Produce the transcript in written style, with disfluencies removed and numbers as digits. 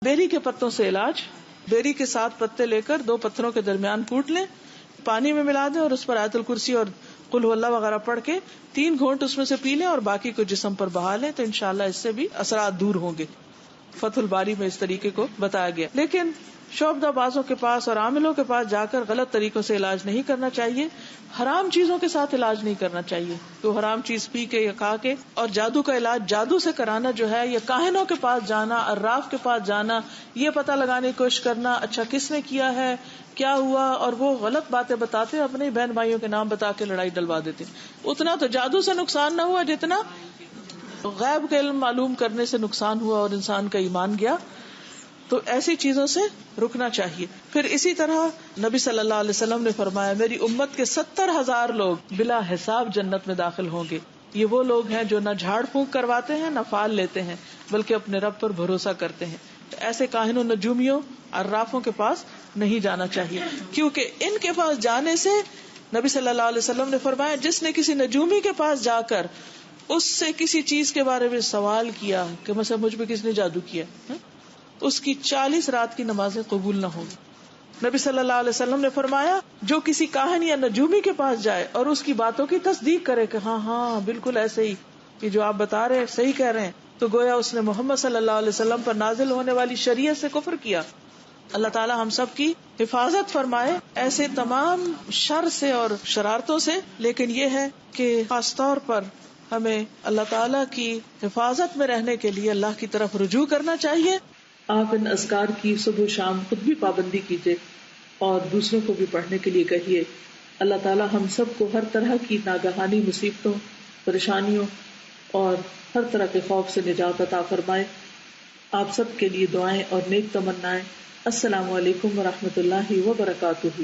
بیری کے پتوں سے علاج. بیری کے 7 پتے لے کر 2 پتھروں کے درمیان کوٹ لیں, پانی میں ملا دیں اور اس پر آیت الکرسی اور قل هو اللہ وغیرہ پڑھ کے 3 گھونٹ اس میں سے پی لیں اور باقی کو جسم پر بہا لیں, تو انشاءاللہ اس سے بھی اثرات دور ہوں گے. فتح الباری میں اس طریقے کو بتایا گیا. لیکن شعبدہ بازوں کے پاس اور عاملوں کے پاس جا کر غلط طریقوں سے علاج نہیں کرنا چاہیے. حرام چیزوں کے ساتھ علاج نہیں کرنا چاہیے. تو حرام چیز پی کے یا کھا کے, اور جادو کا علاج جادو سے کرانا جو ہے, یا کاہنوں کے پاس جانا, عراف کے پاس جانا, یہ پتہ لگانے کی کوشش کرنا اچھا کس نے کیا ہے, کیا ہوا, اور وہ غلط باتیں بتاتے, اپنے بہن بھائیوں کے نام بتا کے لڑائی ڈلوا دیتے. اتنا تو جادو سے نقصان نہ ہوا جتنا غیب کے علم معلوم کرنے سے نقصان ہوا اور انسان کا ایمان گیا. تو ایسی چیزوں سے رکنا چاہیے. پھر اسی طرح نبی صلی اللہ علیہ وسلم نے فرمایا, میری امت کے 70,000 لوگ بلا حساب جنت میں داخل ہوں گے. یہ وہ لوگ ہیں جو نہ جھاڑ پھونک کرواتے ہیں نہ فال لیتے ہیں, بلکہ اپنے رب پر بھروسہ کرتے ہیں. ایسے کاہنوں, نجومیوں, عرافوں کے پاس نہیں جانا چاہیے, کیونکہ ان کے پاس جانے سے نبی صلی اللہ علیہ وسلم نے فرمایا, جس نے کسی نجومی کے پاس جا کر اس سے کسی چیز کے بارے میں سوال کیا کہ مثلا مجھ پہ کس نے جادو کیا, اس کی 40 رات کی نمازیں قبول نہ ہوں. نبی صلی اللہ علیہ وسلم نے فرمایا, جو کسی کاہن یا نجومی کے پاس جائے اور اس کی باتوں کی تصدیق کرے کہ ہاں ہاں بالکل ایسے ہی, کہ جو آپ بتا رہے ہیں صحیح کہہ رہے ہیں, تو گویا اس نے محمد صلی اللہ علیہ وسلم پر نازل ہونے والی شریعت سے کفر کیا. اللہ تعالی ہم سب کی حفاظت فرمائے ایسے تمام شر سے اور شرارتوں سے. لیکن یہ ہے کہ خاص طور پر ہمیں اللہ تعالی کی حفاظت میں رہنے کے لیے اللہ کی طرف رجوع کرنا چاہیے. آپ ان اذکار کی صبح و شام خود بھی پابندی کیجیے اور دوسروں کو بھی پڑھنے کے لیے کہیے. اللہ تعالی ہم سب کو ہر طرح کی ناگہانی مصیبتوں, پریشانیوں اور ہر طرح کے خوف سے نجات عطا فرمائے. آپ سب کے لیے دعائیں اور نیک تمنائیں. السلام علیکم ورحمۃ اللہ وبرکاتہ.